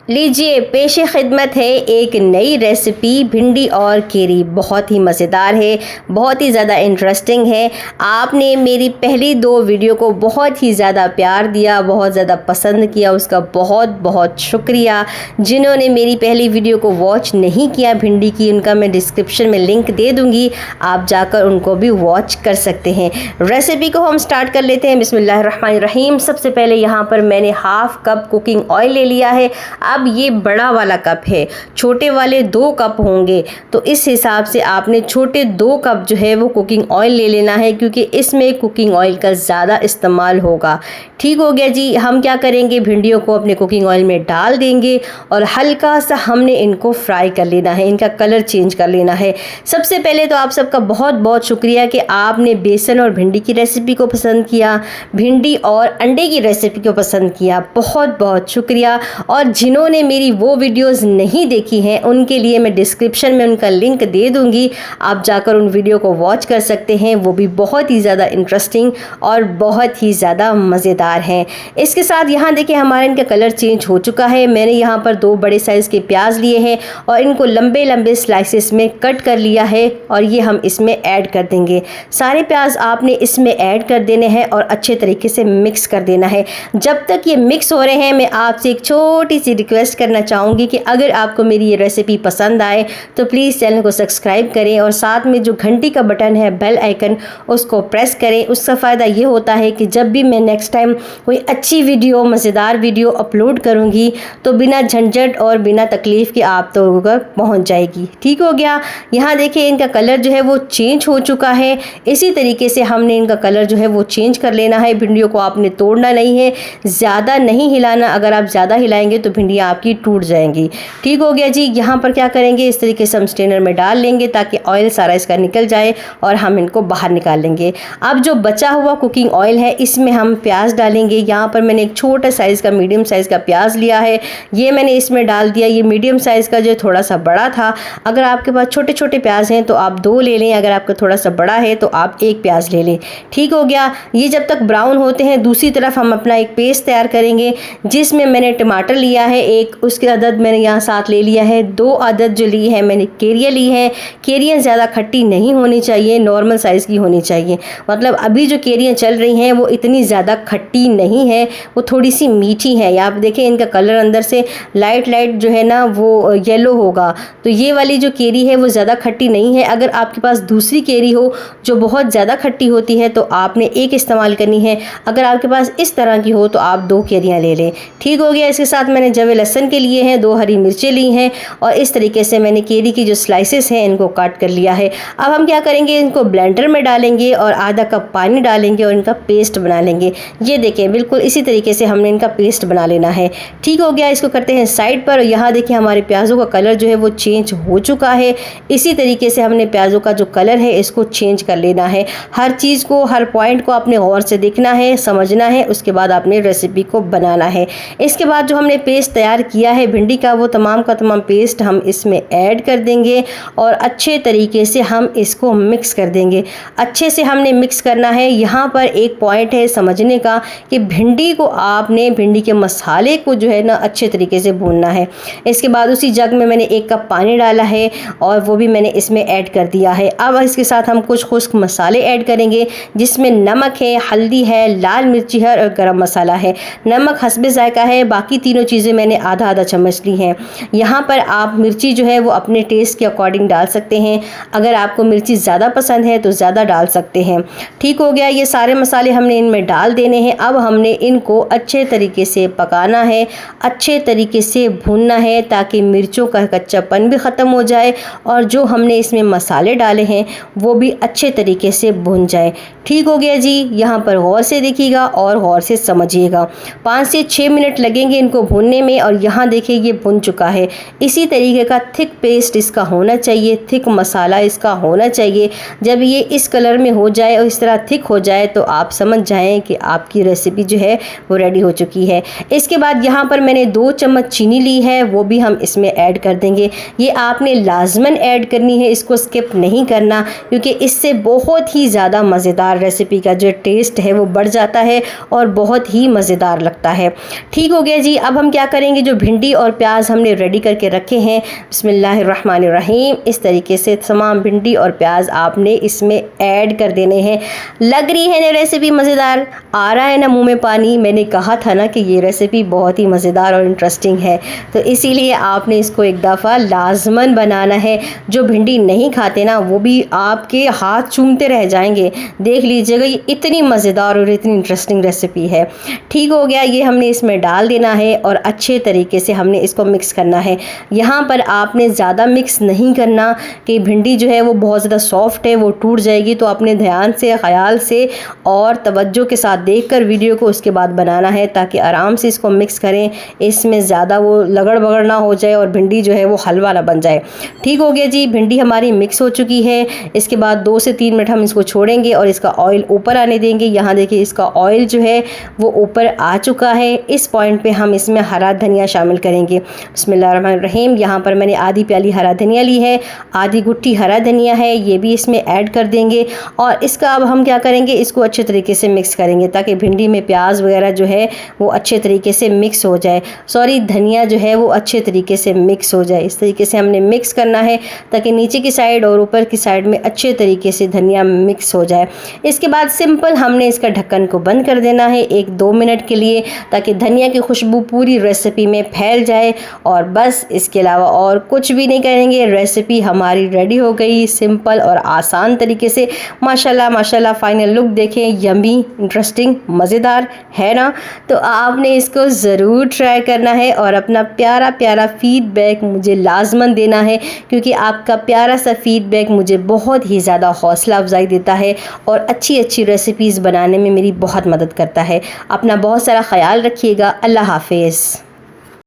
लीजिए पेश खिदमत है एक नई रेसिपी भिंडी और केरी। बहुत ही मज़ेदार है, बहुत ही ज़्यादा इंटरेस्टिंग है। आपने मेरी पहली 2 वीडियो को बहुत ही ज़्यादा प्यार दिया, बहुत ज़्यादा पसंद किया, उसका बहुत बहुत शुक्रिया। जिन्होंने मेरी पहली वीडियो को वॉच नहीं किया भिंडी की, उनका मैं डिस्क्रिप्शन में लिंक दे दूँगी, आप जाकर उनको भी वॉच कर सकते हैं। रेसिपी को हम स्टार्ट कर लेते हैं। बिस्मिल्लाहिर्रहमानिर्रहीम। सबसे पहले यहाँ पर मैंने हाफ़ कप कुकिंग ऑयल ले लिया है। अब ये बड़ा वाला कप है, छोटे वाले 2 कप होंगे, तो इस हिसाब से आपने छोटे 2 कप जो है वो कुकिंग ऑयल ले लेना है, क्योंकि इसमें कुकिंग ऑयल का ज़्यादा इस्तेमाल होगा। ठीक हो गया जी। हम क्या करेंगे, भिंडियों को अपने कुकिंग ऑयल में डाल देंगे और हल्का सा हमने इनको फ्राई कर लेना है, इनका कलर चेंज कर लेना है। सबसे पहले तो आप सबका बहुत बहुत शुक्रिया कि आपने बेसन और भिंडी की रेसिपी को पसंद किया, भिंडी और अंडे की रेसिपी को पसंद किया, बहुत बहुत शुक्रिया। और जिन्होंने मेरी वो वीडियोस नहीं देखी हैं, उनके लिए मैं डिस्क्रिप्शन में उनका लिंक दे दूंगी, आप जाकर उन वीडियो को वॉच कर सकते हैं। वो भी बहुत ही ज़्यादा इंटरेस्टिंग और बहुत ही ज़्यादा मज़ेदार हैं। इसके साथ यहाँ देखिए हमारा इनका कलर चेंज हो चुका है। मैंने यहाँ पर 2 बड़े साइज़ के प्याज लिए हैं और इनको लंबे लंबे स्लाइसेस में कट कर लिया है और ये हम इसमें ऐड कर देंगे। सारे प्याज आपने इसमें ऐड कर देने हैं और अच्छे तरीके से मिक्स कर देना है। जब तक ये मिक्स हो रहे हैं, मैं आपसे एक छोटी सी रिक्वेस्ट करना चाहूँगी कि अगर आपको मेरी ये रेसिपी पसंद आए तो प्लीज़ चैनल को सब्सक्राइब करें और साथ में जो घंटी का बटन है, बेल आइकन, उसको प्रेस करें। उसका फ़ायदा ये होता है कि जब भी मैं नेक्स्ट टाइम कोई अच्छी वीडियो, मज़ेदार वीडियो अपलोड करूँगी तो बिना झंझट और बिना तकलीफ़ के आप तो तक पहुँच जाएगी। ठीक हो गया। यहाँ देखिए इनका कलर जो है वो चेंज हो चुका है। इसी तरीके से हमने इनका कलर जो है वो चेंज कर लेना है। भिंडियों को आपने तोड़ना नहीं है, ज़्यादा नहीं हिलाना। अगर आप ज़्यादा हिलाएंगे तो भिंडियाँ आपकी टूट जाएंगी। ठीक हो गया जी। यहाँ पर क्या करेंगे, इस तरीके से हम स्ट्रेनर में डाल लेंगे ताकि ऑयल सारा इसका निकल जाए और हम इनको बाहर निकाल लेंगे। अब जो बचा हुआ कुकिंग ऑयल है, इसमें हम प्याज डालेंगे। यहाँ पर मैंने एक छोटा साइज़ का, मीडियम साइज़ का प्याज लिया है, ये मैंने इसमें डाल दिया। ये मीडियम साइज़ का जो थोड़ा सा बड़ा था, अगर आपके पास छोटे छोटे प्याज हैं तो आप 2 ले लें, अगर आपका थोड़ा सा बड़ा है तो आप 1 प्याज ले लें। ठीक हो गया। ये जब तक ब्राउन होते हैं, दूसरी तरफ हम अपना एक पेस्ट तैयार करेंगे, जिसमें मैंने टमाटर लिया है एक, उसके अदद मैंने यहाँ साथ ले लिया है। 2 अदद जो ली है मैंने केरियाँ ली हैं। केरियाँ ज़्यादा खट्टी नहीं होनी चाहिए, नॉर्मल साइज़ की होनी चाहिए। मतलब अभी जो केरियाँ चल रही हैं वो इतनी ज़्यादा खट्टी नहीं है, वो थोड़ी सी मीठी है। आप देखें इनका कलर अंदर से लाइट लाइट जो है ना वो येलो होगा, तो ये वाली जो केरी है वो ज़्यादा खट्टी नहीं है। अगर आपके पास दूसरी केरी हो जो बहुत ज़्यादा खट्टी होती है तो आपने 1 इस्तेमाल करनी है। अगर आपके पास इस तरह की हो तो आप 2 केरियाँ ले लें। ठीक हो गया। इसके साथ मैंने जवे लहसुन के लिए हैं, 2 हरी मिर्चें ली हैं और इस तरीके से मैंने केरी की जो स्लाइसेस हैं इनको काट कर लिया है। अब हम क्या करेंगे, इनको ब्लेंडर में डालेंगे और आधा कप पानी डालेंगे और इनका पेस्ट बना लेंगे। ये देखें बिल्कुल इसी तरीके से हमने इनका पेस्ट बना लेना है। ठीक हो गया। इसको करते हैं साइड पर। यहाँ देखिए हमारे प्याज़ों का कलर जो है वो चेंज हो चुका है। इसी तरीके से हमने प्याज़ों का जो कलर है इसको चेंज कर लेना है। हर चीज़ को, हर पॉइंट को आपने गौर से देखना है, समझना है, उसके बाद आपने रेसिपी को बनाना है। इसके बाद जो हमने पेस्ट तैयार किया है भिंडी का, वो तमाम का तमाम पेस्ट हम इसमें ऐड कर देंगे और अच्छे तरीके से हम इसको मिक्स कर देंगे। अच्छे से हमने मिक्स करना है। यहाँ पर एक पॉइंट है समझने का कि भिंडी को आपने, भिंडी के मसाले को जो है ना अच्छे तरीके से भूनना है। इसके बाद उसी जग में मैंने 1 कप पानी डाला है और वो भी मैंने इसमें ऐड कर दिया है। अब इसके साथ हम कुछ खुश्क मसाले ऐड करेंगे, जिसमें नमक है, हल्दी है, लाल मिर्ची है और गरम मसाला है। नमक हस्बे जायका है, बाकी तीनों चीज़ें मैंने आधा आधा चम्मच ली हैं। यहाँ पर आप मिर्ची जो है वो अपने टेस्ट के अकॉर्डिंग डाल सकते हैं। अगर आपको मिर्ची ज़्यादा पसंद है तो ज़्यादा डाल सकते हैं। ठीक हो गया। ये सारे मसाले हमने इनमें डाल देने हैं। अब हमने इनको अच्छे तरीके से पकाना है, अच्छे तरीके से भूनना है ताकि मिर्चों का कच्चापन भी ख़त्म हो जाए और जो हमने इसमें मसाले डाले हैं वो भी अच्छे तरीके से भून जाए। ठीक हो गया जी। यहाँ पर गौर से देखिएगा और गौर से समझिएगा। 5 से 6 मिनट लगेंगे इनको भूनने में और यहाँ देखिए ये भुन चुका है। इसी तरीके का थिक पेस्ट इसका होना चाहिए, थिक मसाला इसका होना चाहिए। जब ये इस कलर में हो जाए और इस तरह थिक हो जाए तो आप समझ जाएं कि आपकी रेसिपी जो है वो रेडी हो चुकी है। इसके बाद यहाँ पर मैंने 2 चम्मच चीनी ली है, वो भी हम इसमें ऐड कर देंगे। ये आपने लाजमन ऐड करनी है, इसको स्किप नहीं करना, क्योंकि इससे बहुत ही ज़्यादा मज़ेदार रेसिपी का जो टेस्ट है वो बढ़ जाता है और बहुत ही मज़ेदार लगता है। ठीक हो गया जी। अब हम क्या करेंगे, करेंगे जो भिंडी और प्याज हमने रेडी करके रखे हैं। बिस्मिल्लाहिर्रहमानिर्रहीम। इस तरीके से तमाम भिंडी और प्याज आपने इसमें ऐड कर देने हैं। लग रही है ना रेसिपी मज़ेदार, आ रहा है ना मुंह में पानी। मैंने कहा था ना कि ये रेसिपी बहुत ही मज़ेदार और इंटरेस्टिंग है, तो इसीलिए आपने इसको एक दफ़ा लाजमन बनाना है। जो भिंडी नहीं खाते ना वो भी आपके हाथ चूमते रह जाएंगे। देख लीजिएगा, ये इतनी मज़ेदार और इतनी इंटरेस्टिंग रेसिपी है। ठीक हो गया, ये हमने इसमें डाल देना है और अच्छे तरीके से हमने इसको मिक्स करना है। यहाँ पर आपने ज़्यादा मिक्स नहीं करना कि भिंडी जो है वो बहुत ज़्यादा सॉफ्ट है, वो टूट जाएगी। तो अपने ध्यान से, ख्याल से और तवज्जो के साथ देखकर वीडियो को उसके बाद बनाना है, ताकि आराम से इसको मिक्स करें। इसमें ज़्यादा वो लगड़ बगड़ ना हो जाए और भिंडी जो है वो हलवा ना बन जाए। ठीक हो गया जी, भिंडी हमारी मिक्स हो चुकी है। इसके बाद 2 से 3 मिनट हम इसको छोड़ेंगे और इसका ऑयल ऊपर आने देंगे। यहाँ देखिए इसका ऑयल जो है वो ऊपर आ चुका है। इस पॉइंट पे हम इसमें हरा धनिया शामिल करेंगे। बिस्मिल्लाहिर्रहमानिर्रहीम। यहाँ पर मैंने आधी प्याली हरा धनिया ली है, आधी गुट्ठी हरा धनिया है, ये भी इसमें ऐड कर देंगे। और इसका अब हम क्या करेंगे, इसको अच्छे तरीके से मिक्स करेंगे ताकि भिंडी में प्याज वगैरह जो है वो अच्छे तरीके से मिक्स हो जाए। सॉरी, धनिया जो है वो अच्छे तरीके से मिक्स हो जाए। इस तरीके से हमने मिक्स करना है ताकि नीचे की साइड और ऊपर की साइड में अच्छे तरीके से धनिया मिक्स हो जाए। इसके बाद सिंपल हमने इसका ढक्कन को बंद कर देना है 1-2 मिनट के लिए, ताकि धनिया की खुशबू पूरी रेसिपी में फैल जाए। और बस इसके अलावा और कुछ भी नहीं करेंगे। रेसिपी हमारी रेडी हो गई, सिंपल और आसान तरीके से। माशाल्लाह माशाल्लाह, फाइनल लुक देखें, यम्मी, इंटरेस्टिंग, मज़ेदार है ना। तो आपने इसको ज़रूर ट्राई करना है और अपना प्यारा प्यारा फीडबैक मुझे लाजमन देना है, क्योंकि आपका प्यारा सा फीडबैक मुझे बहुत ही ज़्यादा हौसला अफजाई देता है और अच्छी अच्छी रेसिपीज़ बनाने में मेरी बहुत मदद करता है। अपना बहुत सारा ख्याल रखिएगा। अल्लाह हाफिज़।